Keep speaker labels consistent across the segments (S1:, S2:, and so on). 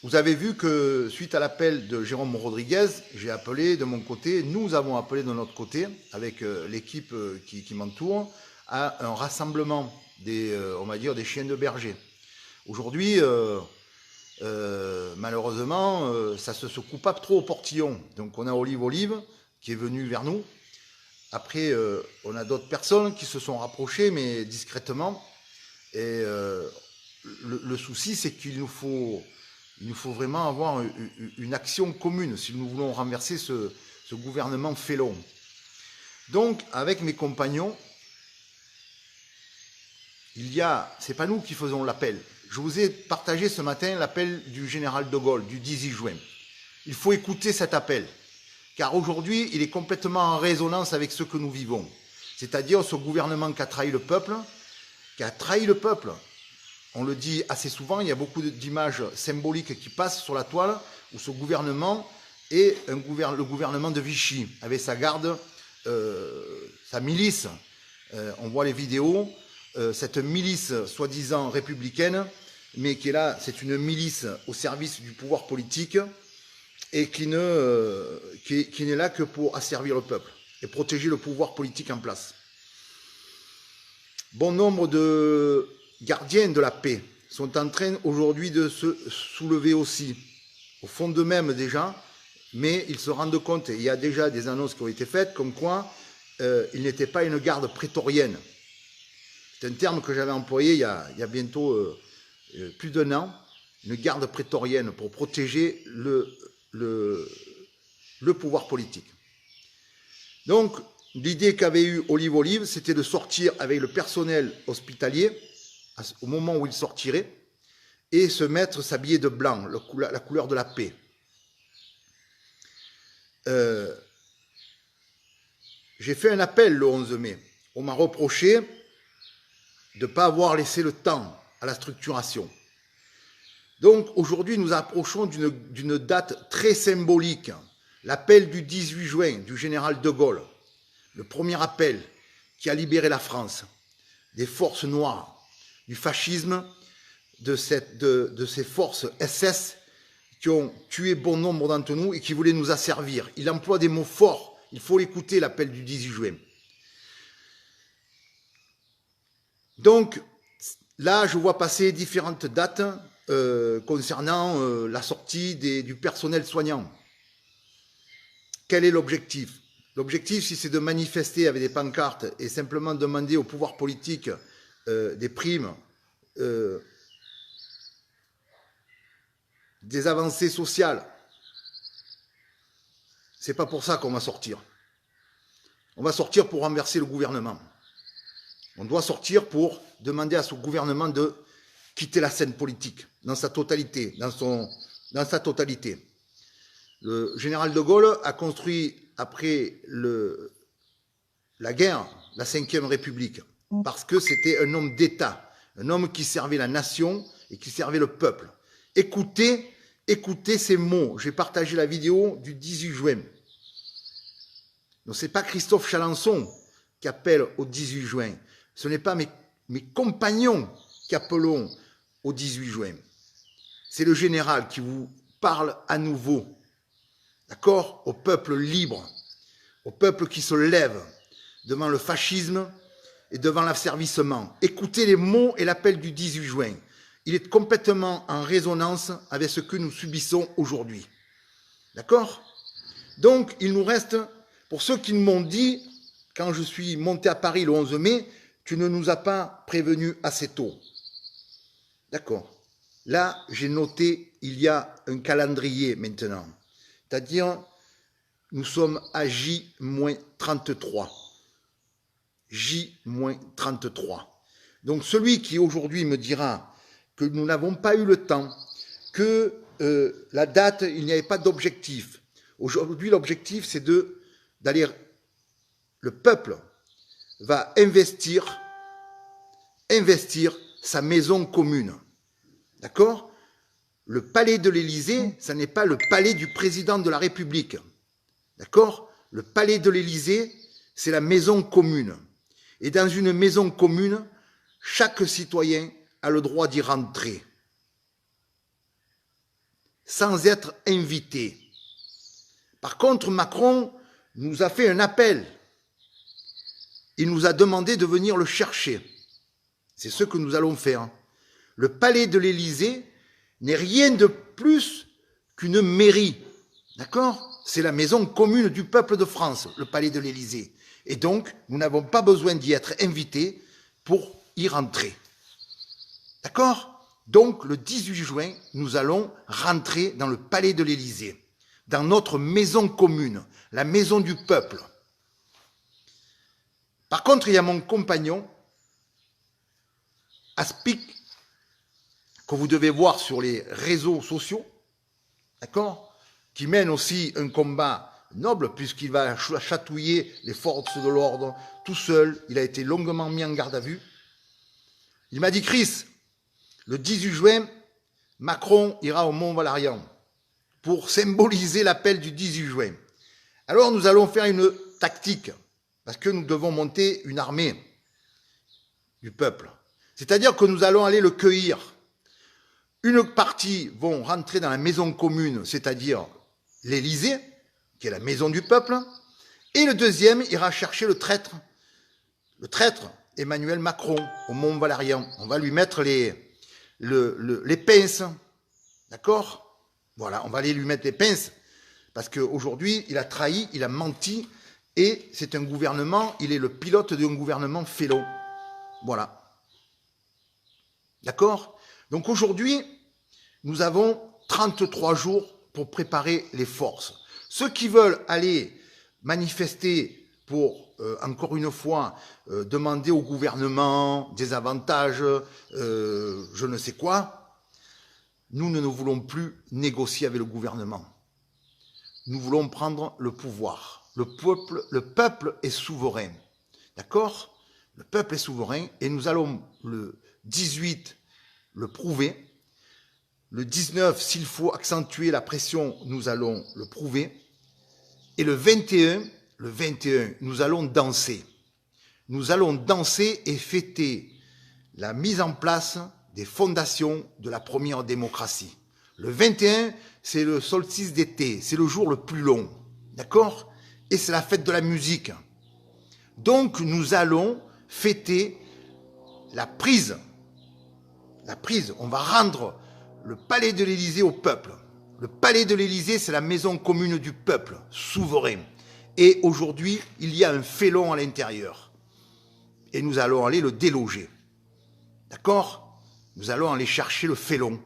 S1: Vous avez vu que suite à l'appel de Jérôme Rodriguez, j'ai appelé de mon côté, nous avons appelé de notre côté, avec l'équipe qui m'entoure, à un rassemblement des, on va dire, des chiens de berger. Aujourd'hui, malheureusement, ça se coupe pas trop au portillon. Donc on a Olive qui est venu vers nous. Après, on a d'autres personnes qui se sont rapprochées, mais discrètement. Et le souci, c'est qu'il nous faut vraiment avoir une action commune si nous voulons renverser ce gouvernement félon. Donc, avec mes compagnons, c'est pas nous qui faisons l'appel. Je vous ai partagé ce matin l'appel du général de Gaulle du 18 juin. Il faut écouter cet appel, car aujourd'hui, il est complètement en résonance avec ce que nous vivons. C'est-à-dire ce gouvernement qui a trahi le peuple, On le dit assez souvent, il y a beaucoup d'images symboliques qui passent sur la toile où ce gouvernement est le gouvernement de Vichy, avec sa garde, sa milice. On voit les vidéos, cette milice soi-disant républicaine, mais qui est là, c'est une milice au service du pouvoir politique et qui n'est là que pour asservir le peuple et protéger le pouvoir politique en place. Bon nombre de gardiens de la paix sont en train aujourd'hui de se soulever aussi, au fond d'eux-mêmes déjà, mais ils se rendent compte, et il y a déjà des annonces qui ont été faites, comme quoi il n'était pas une garde prétorienne. C'est un terme que j'avais employé il y a bientôt plus d'1 an, une garde prétorienne pour protéger le pouvoir politique. Donc, l'idée qu'avait eue Olive, c'était de sortir avec le personnel hospitalier au moment où il sortirait et s'habiller de blanc, la couleur de la paix. J'ai fait un appel le 11 mai. On m'a reproché de ne pas avoir laissé le temps à la structuration. Donc aujourd'hui, nous approchons d'une date très symbolique, l'appel du 18 juin du général de Gaulle, le premier appel qui a libéré la France des forces noires, du fascisme, de ces forces SS qui ont tué bon nombre d'entre nous et qui voulaient nous asservir. Il emploie des mots forts, il faut l'écouter, l'appel du 18 juin. Donc, là, je vois passer différentes dates concernant la sortie du personnel soignant. Quel est l'objectif? L'objectif, si c'est de manifester avec des pancartes et simplement demander au pouvoir politique des primes, des avancées sociales, c'est pas pour ça qu'on va sortir. On va sortir pour renverser le gouvernement. On doit sortir pour demander à ce gouvernement de quitter la scène politique dans sa totalité, dans sa totalité. Le général de Gaulle a construit, après la guerre, la Ve République, parce que c'était un homme d'État, un homme qui servait la nation et qui servait le peuple. Écoutez ces mots. J'ai partagé la vidéo du 18 juin. Donc ce n'est pas Christophe Chalençon qui appelle au 18 juin. Ce n'est pas mes compagnons qui appelons au 18 juin. C'est le général qui vous parle à nouveau. D'accord? Au peuple libre, au peuple qui se lève devant le fascisme et devant l'asservissement. Écoutez les mots et l'appel du 18 juin. Il est complètement en résonance avec ce que nous subissons aujourd'hui. D'accord? Donc, il nous reste, pour ceux qui m'ont dit, quand je suis monté à Paris le 11 mai, tu ne nous as pas prévenus assez tôt. D'accord. Là, j'ai noté, il y a un calendrier maintenant. C'est-à-dire, nous sommes à J-33. J-33. Donc, celui qui aujourd'hui me dira que nous n'avons pas eu le temps, que la date, il n'y avait pas d'objectif. Aujourd'hui, l'objectif, c'est d'aller... Le peuple va investir sa maison commune. D'accord? Le palais de l'Élysée, ça n'est pas le palais du président de la République. D'accord? Le palais de l'Élysée, c'est la maison commune. Et dans une maison commune, chaque citoyen a le droit d'y rentrer. sans être invité. Par contre, Macron nous a fait un appel. Il nous a demandé de venir le chercher. C'est ce que nous allons faire. Le palais de l'Élysée n'est rien de plus qu'une mairie. D'accord? C'est la maison commune du peuple de France, le palais de l'Élysée. Et donc, nous n'avons pas besoin d'y être invités pour y rentrer. D'accord? Donc, le 18 juin, nous allons rentrer dans le palais de l'Élysée, dans notre maison commune, la maison du peuple. Par contre, il y a mon compagnon, Aspic, que vous devez voir sur les réseaux sociaux, d'accord, qui mène aussi un combat noble, puisqu'il va chatouiller les forces de l'ordre tout seul. Il a été longuement mis en garde à vue. Il m'a dit, Chris, le 18 juin, Macron ira au Mont-Valérien pour symboliser l'appel du 18 juin. Alors nous allons faire une tactique, parce que nous devons monter une armée du peuple. C'est-à-dire que nous allons aller le cueillir. Une partie vont rentrer dans la maison commune, c'est-à-dire l'Élysée, qui est la maison du peuple, et le deuxième ira chercher le traître Emmanuel Macron, au Mont-Valérien. On va lui mettre les pinces, d'accord? Voilà, on va aller lui mettre les pinces, parce qu'aujourd'hui, il a trahi, il a menti, et c'est un gouvernement, il est le pilote d'un gouvernement félon. Voilà. D'accord? Donc aujourd'hui, nous avons 33 jours pour préparer les forces. Ceux qui veulent aller manifester pour, encore une fois, demander au gouvernement des avantages, je ne sais quoi, nous ne voulons plus négocier avec le gouvernement. Nous voulons prendre le pouvoir. Le peuple est souverain. D'accord? Le peuple est souverain et nous allons le 18 le prouver. Le 19, s'il faut accentuer la pression, nous allons le prouver. Et le 21, nous allons danser. Nous allons danser et fêter la mise en place des fondations de la première démocratie. Le 21, c'est le solstice d'été, c'est le jour le plus long. D'accord? Et c'est la fête de la musique. Donc, nous allons fêter la prise. La prise, on va rendre le palais de l'Élysée au peuple. Le palais de l'Élysée, c'est la maison commune du peuple, souverain. Et aujourd'hui, il y a un félon à l'intérieur. Et nous allons aller le déloger. D'accord? Nous allons aller chercher le félon,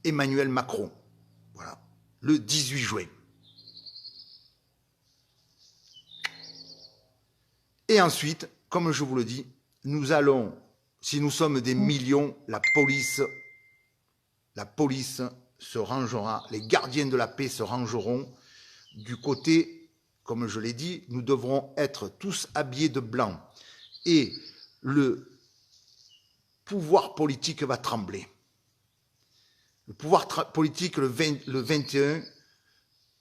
S1: Emmanuel Macron. Voilà, le 18 juin. Et ensuite, comme je vous le dis, nous allons, si nous sommes des millions, la police se rangera, les gardiens de la paix se rangeront du côté, comme je l'ai dit, nous devrons être tous habillés de blanc. Et le pouvoir politique va trembler. Le pouvoir politique, le 21,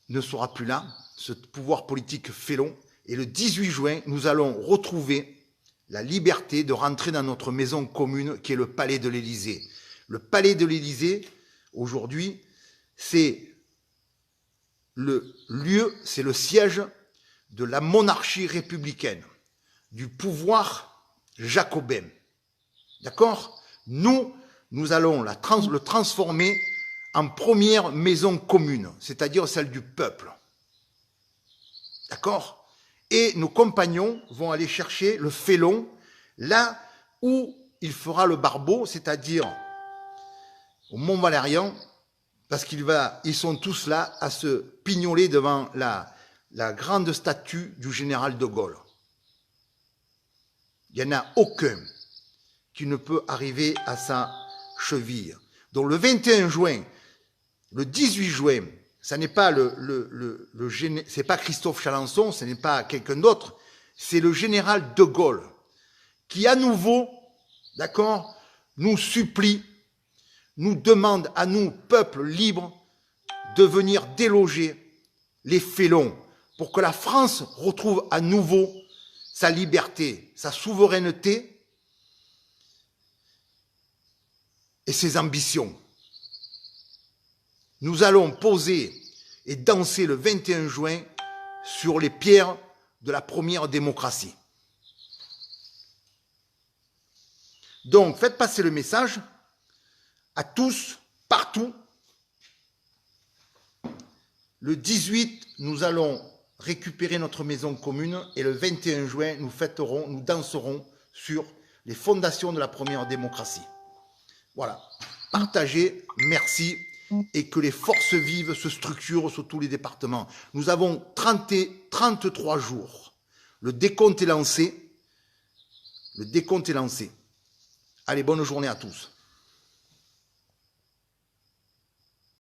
S1: ne sera plus là, ce pouvoir politique félon. Et le 18 juin, nous allons retrouver la liberté de rentrer dans notre maison commune qui est le palais de l'Élysée. Le palais de l'Élysée, aujourd'hui, c'est le lieu, c'est le siège de la monarchie républicaine, du pouvoir jacobin. D'accord? Nous allons le transformer en première maison commune, c'est-à-dire celle du peuple. D'accord? Et nos compagnons vont aller chercher le félon là où il fera le barbeau, c'est-à-dire au Mont-Valérien, parce ils sont tous là à se pignoler devant la grande statue du général de Gaulle. Il n'y en a aucun qui ne peut arriver à sa cheville. Donc le 21 juin, le 18 juin, ça n'est pas c'est pas Christophe Chalencon, ce n'est pas quelqu'un d'autre, c'est le général de Gaulle qui à nouveau, d'accord, nous supplie, nous demande à nous, peuple libre, de venir déloger les félons pour que la France retrouve à nouveau sa liberté, sa souveraineté et ses ambitions. nous allons poser et danser le 21 juin sur les pierres de la première démocratie. Donc, faites passer le message à tous, partout. Le 18, nous allons récupérer notre maison commune et le 21 juin, nous fêterons, nous danserons sur les fondations de la première démocratie. Voilà. Partagez, merci, et que les forces vives se structurent sur tous les départements. Nous avons 33 jours. Le décompte est lancé. Le décompte est lancé. Allez, bonne journée à tous.